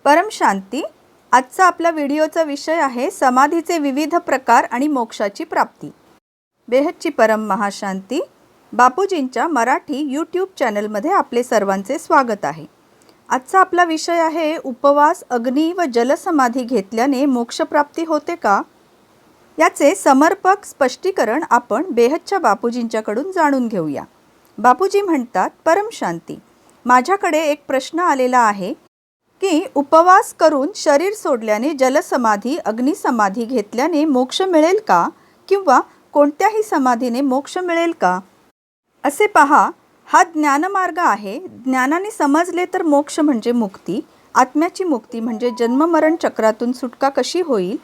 परम शांती। आजचा आपला व्हिडिओचा विषय आहे समाधीचे विविध प्रकार आणि मोक्षाची प्राप्ती। बेहदची परम महाशांती। बापूजींच्या मराठी यूट्यूब चॅनलमध्ये आपले सर्वांचे स्वागत आहे। आजचा आपला विषय आहे उपवास, अग्नी व जलसमाधी घेतल्याने मोक्षप्राप्ती होते का? याचे समर्पक स्पष्टीकरण आपण बेहदच्या बापूजींच्याकडून जाणून घेऊया। बापूजी म्हणतात, परम शांती, माझ्याकडे एक प्रश्न आलेला आहे की उपवास करून शरीर सोडल्याने जलसमाधी, अग्निसमाधी घेतल्याने मोक्ष मिळेल का, किंवा कोणत्याही समाधीने मोक्ष मिळेल का? असे पहा, हा ज्ञानमार्ग आहे। ज्ञानाने समजले तर मोक्ष म्हणजे मुक्ती, आत्म्याची मुक्ती म्हणजे जन्ममरण चक्रातून सुटका कशी होईल।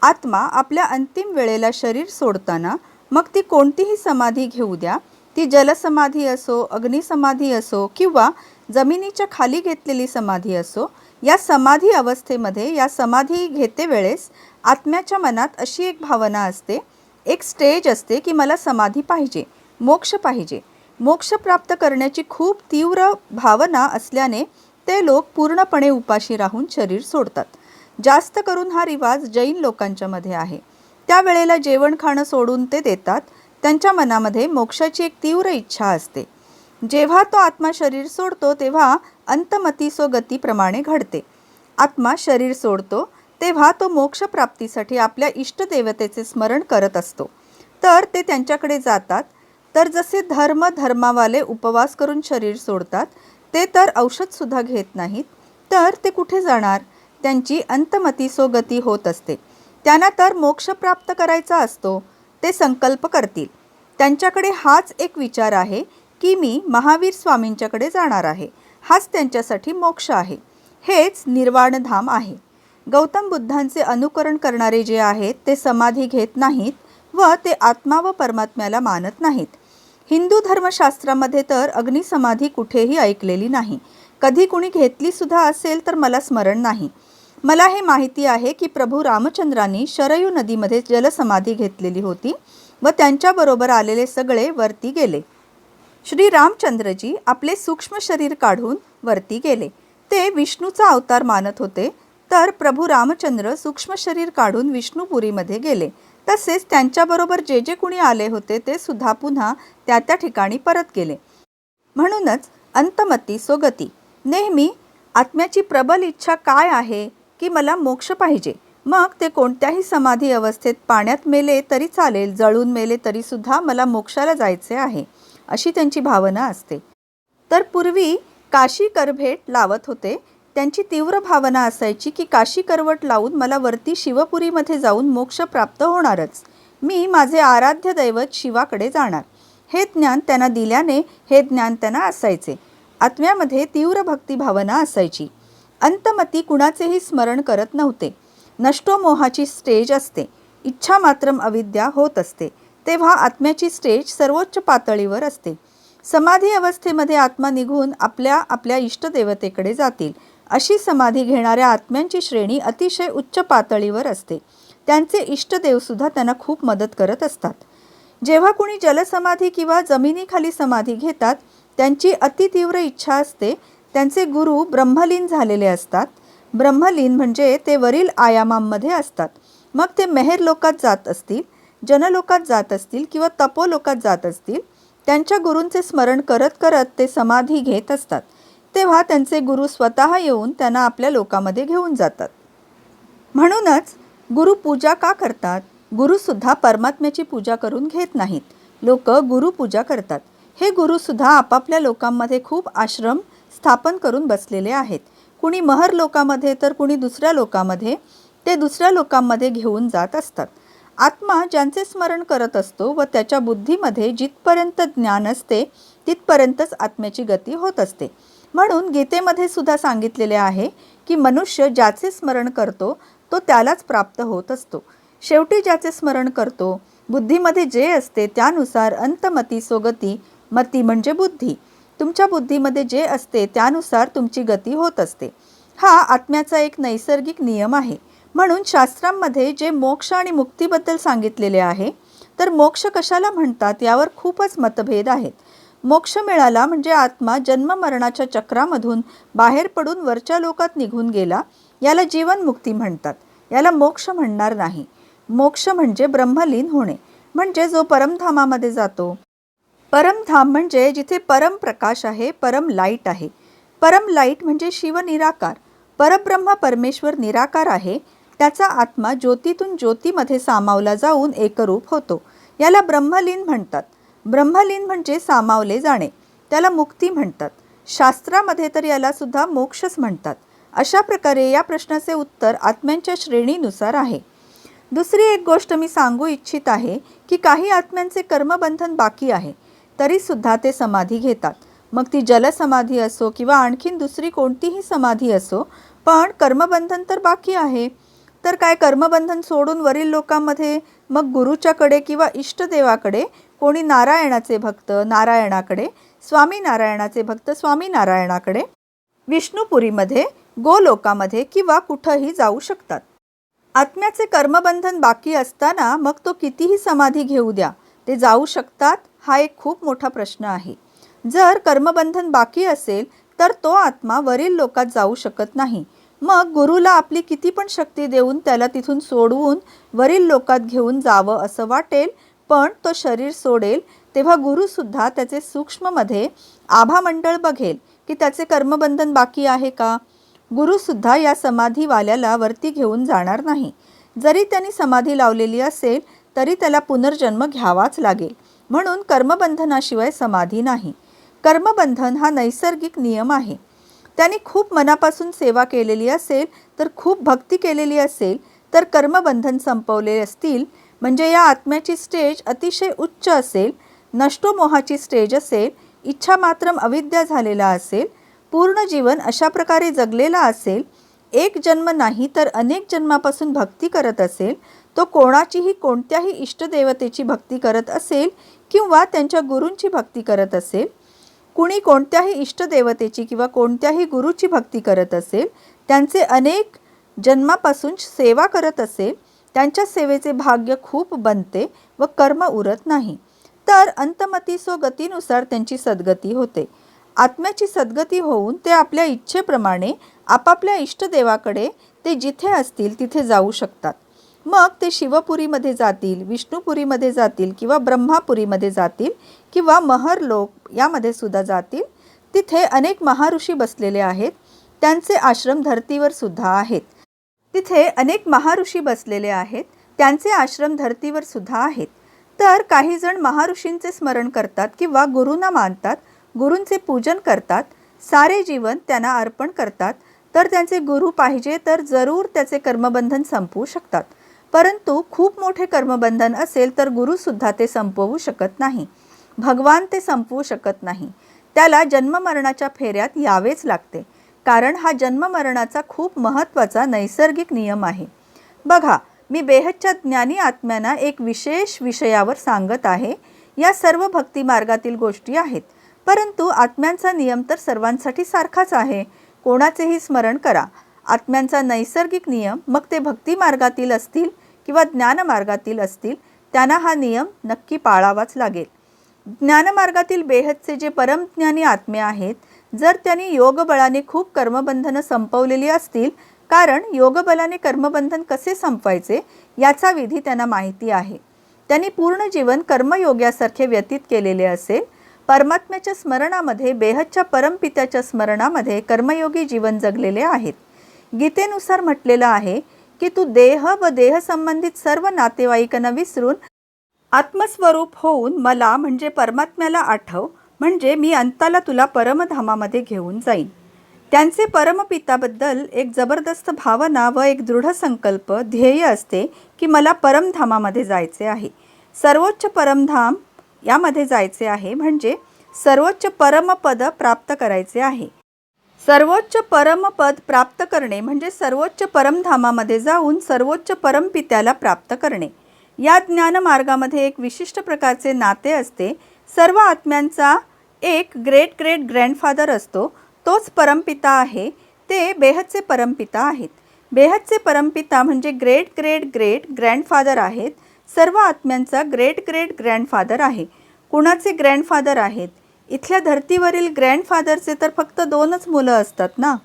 आत्मा आपल्या अंतिम वेळेला शरीर सोडताना मग ती कोणतीही समाधी घेऊ द्या, ती जलसमाधी असो, अग्निसमाधी असो किंवा जमिनीच्या खाली घेतलेली समाधी असो, या समाधी अवस्थेमध्ये, या समाधी घेते वेळेस आत्म्याच्या मनात अशी एक भावना असते, एक स्टेज असते की मला समाधी पाहिजे, मोक्ष पाहिजे। मोक्ष प्राप्त करण्याची खूप तीव्र भावना असल्याने ते लोक पूर्णपणे उपाशी राहून शरीर सोडतात। जास्त करून हा रिवाज जैन लोकांच्या मध्ये आहे। त्यावेळेला जेवण खाणं सोडून ते देतात। त्यांच्या मनामध्ये मोक्षाची एक तीव्र इच्छा असते। जेव्हा तो आत्मा शरीर सोडतो तेव्हा अंतमती सो गतीप्रमाणे घडते। आत्मा शरीर सोडतो तेव्हा तो मोक्ष प्राप्तीसाठी आपल्या इष्टदेवतेचे स्मरण करत असतो, तर ते त्यांच्याकडे जातात। तर जसे धर्मावाले उपवास करून शरीर सोडतात, ते तर औषधसुद्धा घेत नाहीत, तर ते कुठे जाणार? त्यांची अंतमती सो गती होत असते। त्यांना तर मोक्ष प्राप्त करायचा असतो, ते संकल्प करतील। त्यांच्याकडे हाच एक विचार आहे की मी महावीर स्वामींच्याकडे जाणार आहे, हाच त्यांच्यासाठी मोक्ष आहे, हेच निर्वाणधाम आहे। गौतम बुद्धांचे अनुकरण करणारे जे आहेत ते समाधी घेत नाहीत व ते आत्मा व परमात्म्याला मानत नाहीत। हिंदू धर्मशास्त्रामध्ये तर अग्निसमाधी कुठेही ऐकलेली नाही, कधी कुणी घेतली सुद्धा असेल तर मला स्मरण नाही। मला हे माहिती आहे की प्रभू रामचंद्रांनी शरयू नदीमध्ये जलसमाधी घेतलेली होती व त्यांच्याबरोबर आलेले सगळे वरती गेले। श्री रामचंद्रजी आपले सूक्ष्म शरीर काढून वरती गेले। ते विष्णूचा अवतार मानत होते, तर प्रभू रामचंद्र सूक्ष्म शरीर काढून विष्णुपुरीमध्ये गेले। तसेच त्यांच्याबरोबर जे जे कुणी आले होते ते सुद्धा पुन्हा त्या त्या ठिकाणी परत गेले। म्हणूनच अंतमती सो गती। नेहमी आत्म्याची प्रबल इच्छा काय आहे की मला मोक्ष पाहिजे। मग ते कोणत्याही समाधी अवस्थेत पाण्यात मेले तरी चालेल, जळून मेले तरी सुद्धा मला मोक्षाला जायचे आहे, अशी त्यांची भावना असते। तर पूर्वी काशी करभेट लावत होते। त्यांची तीव्र भावना असायची की काशी करवट लावून मला वरती शिवपुरीमध्ये जाऊन मोक्ष प्राप्त होणारच, मी माझे आराध्य दैवत शिवाकडे जाणार। हे ज्ञान त्यांना दिल्याने हे ज्ञान त्यांना असायचे। आत्म्यामध्ये तीव्र भक्ती भावना असायची। अंतमती कुणाचेही स्मरण करत नव्हते। नष्टो मोहाची स्टेज असते, इच्छा मात्रम अविद्या होत असते, तेव्हा आत्म्याची स्टेज सर्वोच्च पातळीवर असते। समाधी अवस्थेमध्ये आत्मा निघून आपल्या आपल्या इष्टदेवतेकडे जातील। अशी समाधी घेणाऱ्या आत्म्यांची श्रेणी अतिशय उच्च पातळीवर असते। त्यांचे इष्टदेवसुद्धा त्यांना खूप मदत करत असतात। जेव्हा कुणी जलसमाधी किंवा जमिनीखाली समाधी घेतात, त्यांची अतितीव्र इच्छा असते। त्यांचे गुरु ब्रह्मलीन झालेले असतात। ब्रह्मलीन म्हणजे ते वरील आयामांमध्ये असतात। मग ते मेहर लोकात जात असतील, जनलोकात जात असतील किंवा तपोलोकात जात असतील, त्यांच्या गुरूंचे स्मरण करत करत ते समाधी घेत असतात। तेव्हा त्यांचे गुरु स्वतः येऊन त्यांना आपल्या लोकामध्ये घेऊन जातात। म्हणूनच गुरु पूजा का करतात? गुरुसुद्धा परमात्म्याची पूजा करून घेत नाहीत, लोक गुरु पूजा करतात। हे गुरुसुद्धा आपापल्या लोकांमध्ये खूप आश्रम स्थापन करून बसलेले आहेत। कुणी महर लोकामध्ये तर कुणी दुसऱ्या लोकामध्ये, ते दुसऱ्या लोकांमध्ये घेऊन जात असतात। आत्मा ज्यांचे स्मरण करत असतो व त्याच्या बुद्धीमध्ये जिथपर्यंत ज्ञान असते तिथपर्यंतच आत्म्याची गती होत असते। म्हणून गीतेमध्ये सुद्धा सांगितलेले आहे की मनुष्य ज्याचे स्मरण करतो तो त्यालाच प्राप्त होत असतो। शेवटी ज्याचे स्मरण करतो, बुद्धीमध्ये जे असते त्यानुसार अंतमती सो गती, मती म्हणजे बुद्धी, तुमच्या बुद्धीमध्ये जे असते त्यानुसार तुमची गती होत असते। हा आत्म्याचा एक नैसर्गिक नियम आहे। म्हणून शास्त्रांमध्ये जे मोक्ष आणि मुक्तीबद्दल सांगितलेले आहे, तर मोक्ष कशाला म्हणतात यावर खूपच मतभेद आहेत। मोक्ष मिळाला म्हणजे आत्मा जन्म मरणाच्या चक्रामधून बाहेर पडून वरच्या लोकात निघून गेला याला जीवनमुक्ती म्हणतात. याला मोक्ष म्हणणार नाही. मोक्ष म्हणजे ब्रह्मलीन होणे, म्हणजे जो परमधामामध्ये जातो. परमधाम म्हणजे जिथे परम प्रकाश आहे, परम लाईट आहे. परम लाईट म्हणजे शिव निराकार. परब्रह्म परमेश्वर निराकार आहे. त्याचा आत्मा ज्योतीतून ज्योतीमध्ये सामावला जाऊन एकरूप होतो. याला ब्रह्मलीन म्हणतात. ब्रह्मलीन म्हणजे सामावले जाणे. त्याला मुक्ती म्हणतात. शास्त्रामध्ये तर याला सुद्धा मोक्षच म्हणतात. अशा प्रकारे या प्रश्नाचे उत्तर आत्म्यांच्या श्रेणीनुसार आहे. दुसरी एक गोष्ट मी सांगू इच्छित आहे की काही आत्म्यांचे कर्मबंधन बाकी आहे, तरीसुद्धा ते समाधी घेतात. मग ती जलसमाधी असो किंवा आणखीन दुसरी कोणतीही समाधी असो, पण कर्मबंधन तर बाकी आहे. तर काय कर्मबंधन सोडून वरील लोकांमध्ये मग गुरुच्याकडे किंवा इष्टदेवाकडे, कोणी नारायणाचे भक्त नारायणाकडे, स्वामीनारायणाचे भक्त स्वामीनारायणाकडे, विष्णुपुरीमध्ये, गोलोकामध्ये किंवा कुठंही जाऊ शकतात. आत्म्याचे कर्मबंधन बाकी असताना मग तो कितीही समाधी घेऊ द्या, ते जाऊ शकतात? हा एक खूप मोठा प्रश्न आहे. जर कर्मबंधन बाकी असेल तर तो आत्मा वरील लोकात जाऊ शकत नाही. मग गुरुला आपली किती पण शक्ती देऊन त्याला तिथून सोडवून वरील लोकात घेऊन जावं असं वाटेल, पण तो शरीर सोडेल तेव्हा गुरुसुद्धा त्याचे सूक्ष्ममध्ये आभामंडळ बघेल की त्याचे कर्मबंधन बाकी आहे का. गुरुसुद्धा या समाधीवाल्याला वरती घेऊन जाणार नाही. जरी त्यांनी समाधी लावलेली असेल तरी त्याला पुनर्जन्म घ्यावाच लागेल. म्हणून कर्मबंधनाशिवाय समाधी नाही. कर्मबंधन हा नैसर्गिक नियम आहे. त्यांनी खूप मनापासून सेवा केलेली असेल, तर खूप भक्ती केलेली असेल, तर कर्मबंधन संपवले असतील, म्हणजे या आत्म्याची स्टेज अतिशय उच्च असेल, नष्टोमोहाची स्टेज असेल, इच्छा मात्रम अविद्या झालेला असेल, पूर्ण जीवन अशा प्रकारे जगलेला असेल, एक जन्म नाही तर अनेक जन्मापासून भक्ती करत असेल, तो कोणाचीही कोणत्याही इष्टदेवतेची भक्ती करत असेल किंवा त्यांच्या गुरूंची भक्ती करत असेल, कुणी कोणत्याही इष्टदेवतेची किंवा कोणत्याही गुरुची भक्ती करत असेल, त्यांचे अनेक जन्मापासून सेवा करत असेल, त्यांच्या सेवेचे भाग्य खूप बनते व कर्म उरत नाही, तर अंतमतीसो गतीनुसार त्यांची सद्गती होते. आत्म्याची सद्गती होऊन ते आपल्या इच्छेप्रमाणे आपापल्या इष्टदेवाकडे ते जिथे असतील तिथे जाऊ शकतात. मग ते शिवपुरीमध्ये जातील, विष्णुपुरीमध्ये जातील किंवा ब्रह्मापुरीमध्ये जातील किंवा महरलोक यामध्ये सुद्धा जातील. तिथे अनेक महाऋषी बसलेले आहेत. त्यांचे आश्रम धर्तीवर सुद्धा आहेत. तिथे अनेक महाऋषी बसलेले आहेत. त्यांचे आश्रम धर्तीवर सुद्धा आहेत. तर काही जण महाऋषींचे स्मरण करतात किंवा गुरूंना मानतात, गुरूंचे पूजन करतात, सारे जीवन त्यांना अर्पण करतात. तर त्यांचे गुरु पाहिजे तर जरूर त्याचे कर्मबंधन संपवू शकतात. परंतु खूप मोठे कर्मबंधन असेल तर गुरुसुद्धा ते संपवू शकत नाही. भगवान ते संपवू शकत नाही. त्याला जन्ममरणाच्या फेऱ्यात यावेच लागते, कारण हा जन्ममरणाचा खूप महत्त्वाचा नैसर्गिक नियम आहे. बघा, मी बेहदच्या ज्ञानी आत्म्यांना एक विशेष विषयावर सांगत आहे. या सर्व भक्ती मार्गातील गोष्टी आहेत, परंतु आत्म्यांचा नियम तर सर्वांसाठी सारखाच आहे. कोणाचेही स्मरण करा. आत्म्यांचा नैसर्गिक नियम, मग ते भक्ती मार्गातील असतील किंवा ज्ञानमार्गातील असतील, त्यांना हा नियम नक्की पाळावाच लागेल. ज्ञानमार्गातील बेहदचे जे परमज्ञानी आत्मे आहेत, जर त्यांनी योगबळाने खूप कर्मबंधनं संपवलेली असतील, कारण योगबलाने कर्मबंधन कसे संपवायचे याचा विधी त्यांना माहिती आहे, त्यांनी पूर्ण जीवन कर्मयोग्यासारखे व्यतीत केलेले असेल, परमात्म्याच्या स्मरणामध्ये, बेहदच्या परमपित्याच्या स्मरणामध्ये कर्मयोगी जीवन जगलेले आहेत. गीतेनुसार म्हटलेलं आहे की तू देह व देहसंबंधित सर्व नातेवाईकांना विसरून आत्मस्वरूप होऊन मला म्हणजे परमात्म्याला आठव, म्हणजे मी अंताला तुला परमधामामध्ये घेऊन जाईन. त्यांचे परमपिताबद्दल एक जबरदस्त भावना व एक दृढ संकल्प, ध्येय असते की मला परमधामामध्ये जायचे आहे, सर्वोच्च परमधाम यामध्ये जायचे आहे, म्हणजे सर्वोच्च परमपद प्राप्त करायचे आहे. सर्वोच्च परमपद प्राप्त करणे म्हणजे सर्वोच्च परमधामामध्ये जाऊन सर्वोच्च परमपित्याला प्राप्त करणे. या ज्ञानमार्गामध्ये एक विशिष्ट प्रकारचे नाते असते. सर्व आत्म्यांचा एक ग्रेट ग्रेट ग्रँडफादर असतो, तोच परमपिता आहे. ते बेहदचे परमपिता आहेत. बेहदचे परमपिता म्हणजे ग्रेट ग्रेट ग्रेट ग्रँडफादर आहेत. सर्व आत्म्यांचा ग्रेट ग्रेट ग्रँडफादर आहे. कुणाचे ग्रँडफादर आहेत? इथल्या धर्तीवरील ग्रँडफादरचे तर फक्त 2च मुलं असतात ना.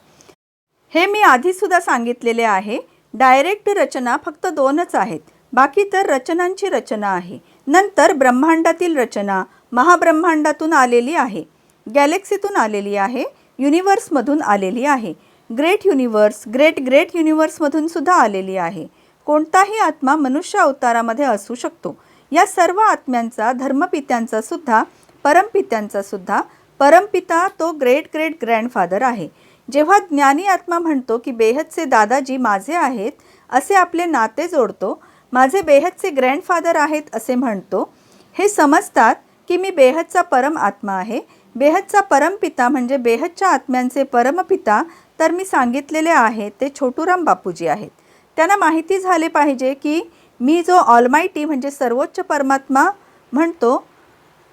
हे मी आधीसुद्धा सांगितलेले आहे. डायरेक्ट रचना फक्त 2च आहेत, बाकी तर रचनांची रचना आहे. नंतर ब्रह्मांडातील रचना महाब्रह्मांडातून आलेली आहे, गॅलेक्सीतून आलेली आहे, युनिवर्समधून आलेली आहे, ग्रेट युनिवर्स, ग्रेट ग्रेट युनिवर्समधून सुद्धा आलेली आहे. कोणताही आत्मा मनुष्य अवतारामध्ये असू शकतो. या सर्व आत्म्यांचा, धर्मपित्यांचा सुद्धा, परमपित्यांचा सुद्धा परमपिता तो ग्रेट ग्रेट ग्रँडफादर आहे. जेव्हा ज्ञानी आत्मा म्हणतो की बेहदचे दादाजी माझे आहेत, असे आपले नाते जोडतो, माझे बेहदचे ग्रँडफादर आहेत असे म्हणतो, हे समजतात की मी बेहदचा परम आत्मा आहे. बेहदचा परमपिता म्हणजे बेहदच्या आत्म्यांचे परमपिता तर मी सांगितलेले आहे ते छोटूराम बापूजी आहेत. त्यांना माहिती झाले पाहिजे की मी जो ऑलमायटी म्हणजे सर्वोच्च परमात्मा म्हणतो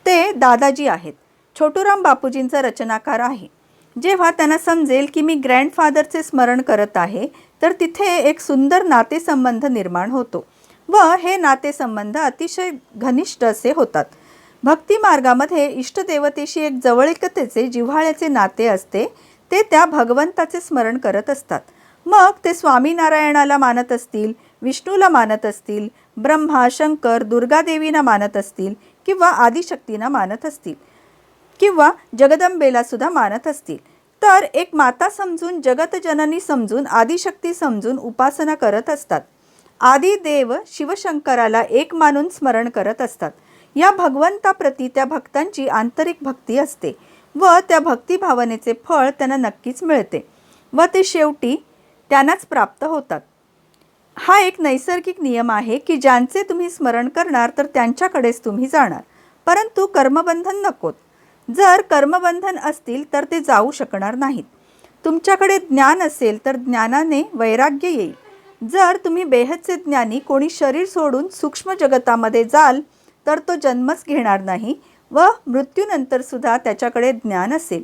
ते दादाजी आहेत, छोटूराम बापूजींचा रचनाकार आहे. जेव्हा त्यांना समजेल की मी ग्रँडफादरचे स्मरण करत आहे तर तिथे एक सुंदर नातेसंबंध निर्माण होतो व हे नातेसंबंध अतिशय घनिष्ठ असे होतात. भक्ती मार्गामध्ये इष्टदेवतेशी एक जवळीकतेचे, जिव्हाळ्याचे नाते असते. ते त्या भगवंताचे स्मरण करत असतात. मग ते स्वामीनारायणाला मानत असतील, विष्णूला मानत असतील, ब्रह्मा, शंकर, दुर्गादेवींना मानत असतील किंवा आदिशक्तींना मानत असतील किंवा जगदंबेला सुद्धा मानत असतील, तर एक माता समजून, जगतजननी समजून, आदिशक्ती समजून उपासना करत असतात. आदिदेव शिवशंकराला एक मानून स्मरण करत असतात. या भगवंताप्रती त्या भक्तांची आंतरिक भक्ती असते व त्या भक्तिभावनेचे फळ त्यांना नक्कीच मिळते व ते शेवटी त्यांनाच प्राप्त होतात. हा एक नैसर्गिक नियम आहे की ज्यांचे तुम्ही स्मरण करणार तर त्यांच्याकडेच तुम्ही जाणार, परंतु कर्मबंधन नकोत. जर कर्मबंधन असतील तर ते जाऊ शकणार नाहीत. तुमच्याकडे ज्ञान असेल तर ज्ञानाने वैराग्य येईल. जर तुम्ही बेहदचे ज्ञानी कोणी शरीर सोडून सूक्ष्म जगतामध्ये जाल तर तो जन्मच घेणार नाही व मृत्यूनंतर सुद्धा त्याच्याकडे ज्ञान असेल.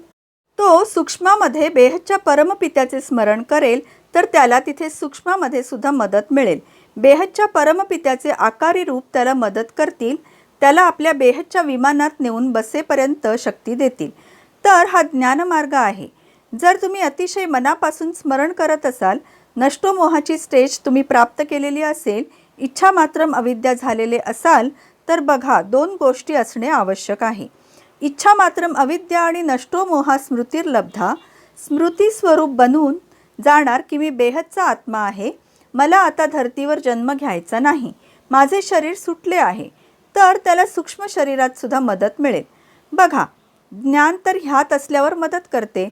तो सूक्ष्मामध्ये बेहदच्या परमपित्याचे स्मरण करेल तर त्याला तिथे सूक्ष्मामध्ये सुद्धा मदत मिळेल. बेहदच्या परमपित्याचे आकारी रूप त्याला मदत करतील, त्याला आपल्या बेहदच्या विमानात नेऊन बसेपर्यंत शक्ती देतील. तर हा ज्ञानमार्ग आहे. जर तुम्ही अतिशय मनापासून स्मरण करत असाल, नष्टोमोहाची स्टेज तुम्ही प्राप्त केलेली असेल, इच्छा मात्रम अविद्या झालेले असाल, तर बघा 2 गोष्टी असणे आवश्यक आहे. इच्छा मात्रम अविद्या आणि नष्टोमोहा स्मृतिर्लब्धा, स्मृती स्वरूप बनून जाणार की मी बेहदचा आत्मा आहे, मला आता धर्तीवर जन्म घ्यायचा नाही, माझे शरीर सुटले आहे, तर त्याला सूक्ष्म शरीरात सुद्धा मदत मिळेल. बघा, ज्ञान तर ह्यात असल्यावर मदत करते.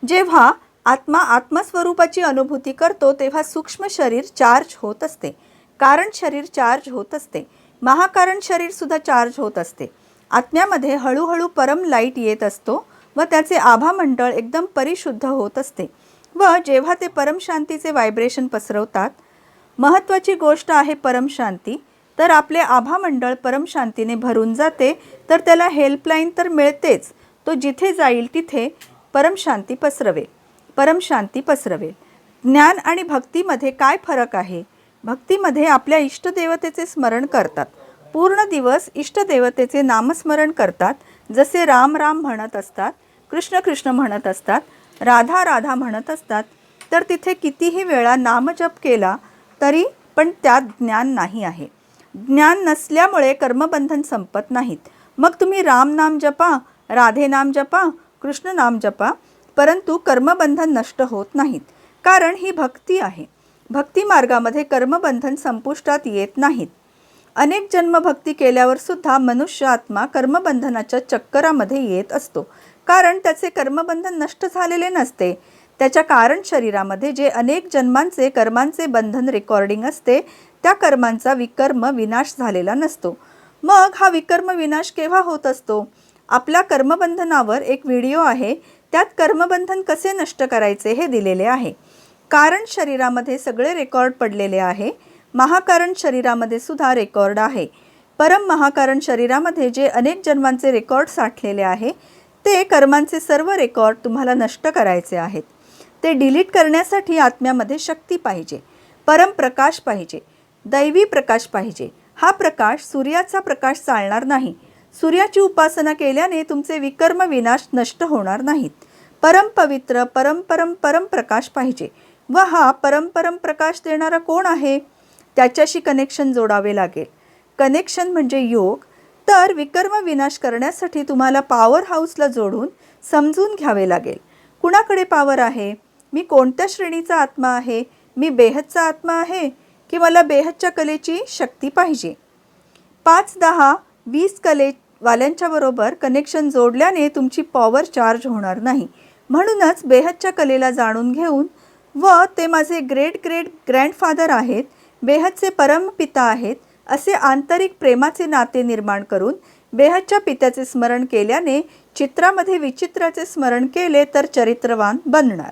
जेव्हा आत्मा आत्मस्वरूपाची अनुभूती करतो तेव्हा सूक्ष्म शरीर चार्ज होत असते, कारण शरीर चार्ज होत असते, महाकारण शरीर सुद्धा चार्ज होत असते. आत्म्यामध्ये हळूहळू परम लाईट येत असतो व त्याचे आभामंडळ एकदम परिशुद्ध होत असते व जेव्हा ते परमशांतीचे व्हायब्रेशन पसरवतात, महत्त्वाची गोष्ट आहे परमशांती, तर आपले आभामंडळ परमशांतीने भरून जाते. तर त्याला हेल्पलाईन तर मिळतेच, तो जिथे जाईल तिथे परमशांती पसरवेल, परमशांती पसरवेल. ज्ञान आणि भक्तीमध्ये काय फरक आहे? भक्तीमध्ये आपल्या इष्टदेवतेचे स्मरण करतात, पूर्ण दिवस इष्टदेवतेचे नामस्मरण करतात, जसे राम राम म्हणत असतात, कृष्ण कृष्ण म्हणत असतात, राधा राधा म्हणत असतात. तर तिथे कितीही वेळा नामजप केला तरी पण त्यात ज्ञान नाही आहे. ज्ञान नसल्यामुळे कर्मबंधन संपत नाहीत. मग तुम्ही राम नाम जपा, राधे नाम जपा, कृष्ण नाम जपा, परंतु कर्मबंधन नष्ट होत नाहीत, कारण ही भक्ती आहे. भक्ती मार्गामध्ये कर्मबंधन संपुष्टात येत नाहीत. अनेक जन्म भक्ती केल्यावर सुद्धा मनुष्य आत्मा कर्मबंधनाच्या चक्करामध्ये येत असतो, कारण त्याचे कर्मबंधन नष्ट झालेले नसते. त्याच्या कारण शरीरामध्ये जे अनेक जन्मांचे कर्मांचे बंधन रेकॉर्डिंग असते, त्या कर्मांचा विकर्म विनाश झालेला नसतो. मग हा विकर्म विनाश केव्हा होत असतो? आपल्या कर्मबंधनावर एक व्हिडिओ आहे, त्यात कर्मबंधन कसे नष्ट करायचे हे दिलेले आहे. कारण शरीरामध्ये सगळे रेकॉर्ड पडलेले आहे, महाकारण शरीरामध्ये सुद्धा रेकॉर्ड आहे. परम महाकारण शरीरामध्ये जे अनेक जन्मांचे रेकॉर्ड साठलेले आहे, ते कर्मांचे सर्व रेकॉर्ड तुम्हाला नष्ट करायचे आहेत. ते डिलीट करण्यासाठी आत्म्यामध्ये शक्ती पाहिजे, परमप्रकाश पाहिजे, दैवी प्रकाश पाहिजे. हा प्रकाश सूर्याचा प्रकाश चालणार नाही. सूर्याची उपासना केल्याने तुमचे विकर्म विनाश नष्ट होणार नाहीत. परम पवित्र परम परम परम प्रकाश पाहिजे. व हा परम प्रकाश देणारा कोण आहे, त्याच्याशी कनेक्शन जोडावे लागेल. कनेक्शन म्हणजे योग. तर विकर्म विनाश करण्यासाठी तुम्हाला पॉवर हाऊसला जोडून समजून घ्यावे लागेल. कुणाकडे पॉवर आहे, मी कोणत्या श्रेणीचा आत्मा आहे, मी बेहदचा आत्मा आहे की मला बेहदच्या कलेची शक्ती पाहिजे. 5, 10, 20 कलेवाल्यांच्या बरोबर कनेक्शन जोडल्याने तुमची पॉवर चार्ज होणार नाही. म्हणूनच बेहदच्या कलेला जाणून घेऊन व ते माझे ग्रेट ग्रँडफादर आहेत, बेहदचे परमपिता आहेत असे आंतरिक प्रेमाचे नाते निर्माण करून बेहदच्या पित्याचे स्मरण केल्याने चित्रामध्ये विचित्राचे स्मरण केले तर चरित्रवान बनणार.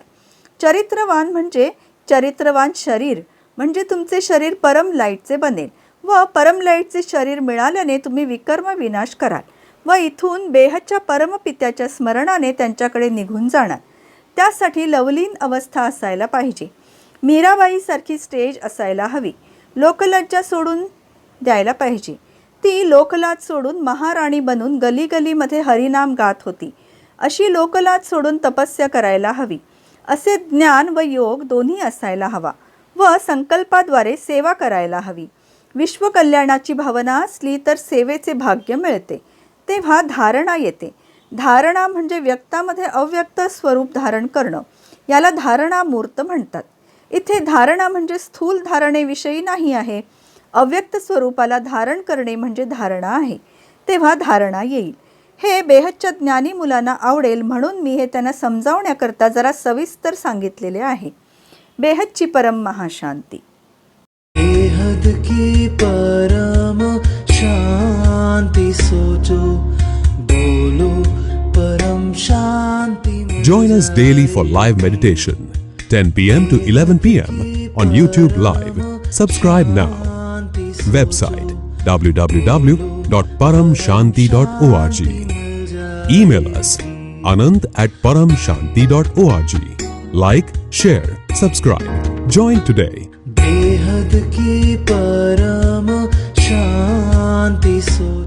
चरित्रवान म्हणजे चरित्रवान शरीर, म्हणजे तुमचे शरीर परम लाईटचे बनेल व परम लाईटचे शरीर मिळाल्याने तुम्ही विकर्म विनाश कराल व इथून बेहदच्या परमपित्याच्या स्मरणाने त्यांच्याकडे निघून जाणार. त्यासाठी लवलीन अवस्था असायला पाहिजे. मीराबाईसारखी स्टेज असायला हवी. लोकलज्जा सोडून द्यायला पाहिजे. ती लोकलाज सोडून महाराणी बनून गलीगलीमध्ये हरिनाम गात होती. अशी लोकलाज सोडून तपस्या करायला हवी. असे ज्ञान व योग दोन्ही असायला हवा व संकल्पाद्वारे सेवा करायला हवी. विश्वकल्याणाची भावना असली तर सेवेचे भाग्य मिळते. तेव्हा धारणा येते. धारणा म्हणजे व्यक्तामध्ये अव्यक्त स्वरूप धारण करणं, याला धारणा मूर्त म्हणतात. इथे धारणा म्हणजे स्थूल धारणेविषयी नाही आहे. अव्यक्त स्वरूपाला धारण करणे म्हणजे धारणा आहे. तेव्हा धारणा येईल. हे बेहदच्या ज्ञानी मुलांना आवडेल म्हणून मी हे त्यांना समजावण्याकरता जरा सविस्तर सांगितलेले आहे. बेहदची परम महाशांती. बेहद की परम शांति सोचो, बोलो परम शांति. Join us daily for live meditation, 10 p.m. to 11 p.m. on YouTube Live. Subscribe now. Website www.paramshanti.org. Email us anand@paramshanti.org. Like, share, subscribe. Join today. बेहद की परम शांति सोचो.